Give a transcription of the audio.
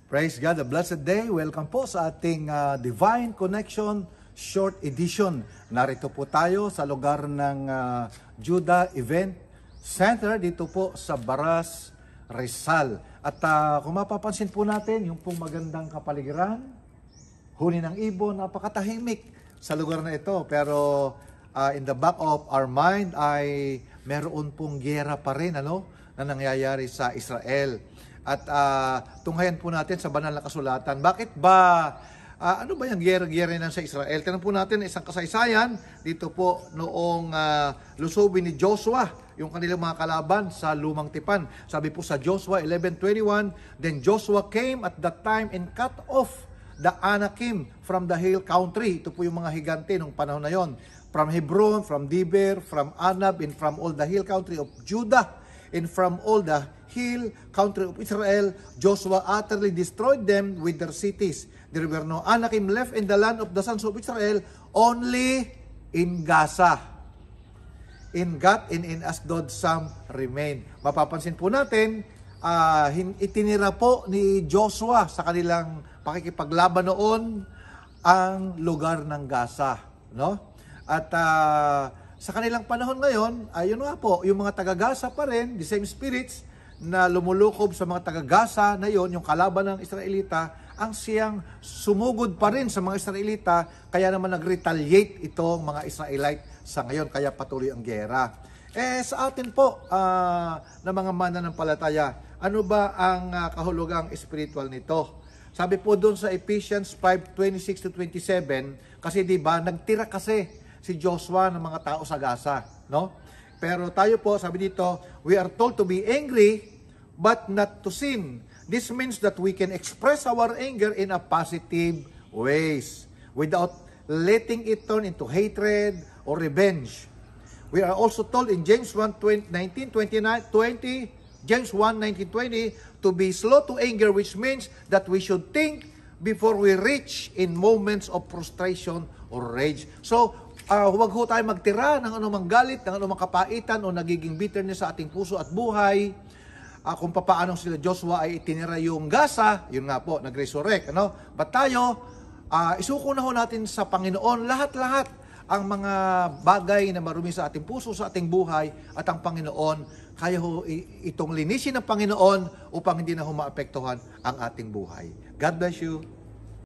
Praise God, a blessed day. Welcome po sa ating Divine Connection Short Edition. Narito po tayo sa lugar ng Judah Event Center dito po sa Baras, Rizal. At kung mapapansin po natin, yung pong magandang kapaligiran, huni ng ibon, napakatahimik sa lugar na ito. Pero in the back of our mind ay meron pong giyera pa rin na nangyayari sa Israel. At tunghayan po natin sa banal na kasulatan. Bakit ba, ano ba yung giyera-giyera na sa Israel? Tinanong po natin isang kasaysayan dito po noong lusubin ni Joshua, yung kanilang mga kalaban sa Lumang Tipan. Sabi po sa Joshua 11:21, "Then Joshua came at that time and cut off the Anakim from the hill country." Ito po yung mga higante nung panahon na yon. From Hebron, from Dibir, from Anab, and from all the hill country of Judah, and from all the hill country of Israel, Joshua utterly destroyed them with their cities. There were no Anakim left in the land of the sons of Israel, only in Gaza. In Gat and in Asdod some remain. Mapapansin po natin, itinira po ni Joshua sa kanilang pakikipaglaban noon ang lugar ng Gaza, no? At sa kanilang panahon ngayon, ayun nga po, yung mga taga-Gaza pa rin, the same spirits na lumulukob sa mga taga-Gaza na yon, yung kalaban ng Israelita, ang siyang sumugod pa rin sa mga Israelita, kaya naman nag-retaliate itong mga Israelite sa ngayon, kaya patuloy ang giyera. Sa atin po, na mga mananampalataya, ano ba ang kahulugang spiritual nito? Sabi po doon sa Ephesians 5:26-27, kasi di ba nagtira kasi si Joshua ng mga tao sa Gaza, no? Pero tayo po, sabi dito, we are told to be angry but not to sin. This means that we can express our anger in a positive ways without letting it turn into hatred or revenge. We are also told in James 1:19-20, James 1:19-20, to be slow to anger, which means that we should think before we reach in moments of frustration or rage. So, huwag ho tayo magtira ng anumang galit, ng anumang kapaitan o nagiging bitterness sa ating puso at buhay. Kung papaano sila Joshua ay itinira yung Gaza, yun nga po, nag-resurrect. Ano? But tayo, isuko na ho natin sa Panginoon lahat-lahat ang mga bagay na marumi sa ating puso, sa ating buhay, at ang Panginoon, kaya ho itong linisin ng Panginoon upang hindi na ho maapektuhan ang ating buhay. God bless you.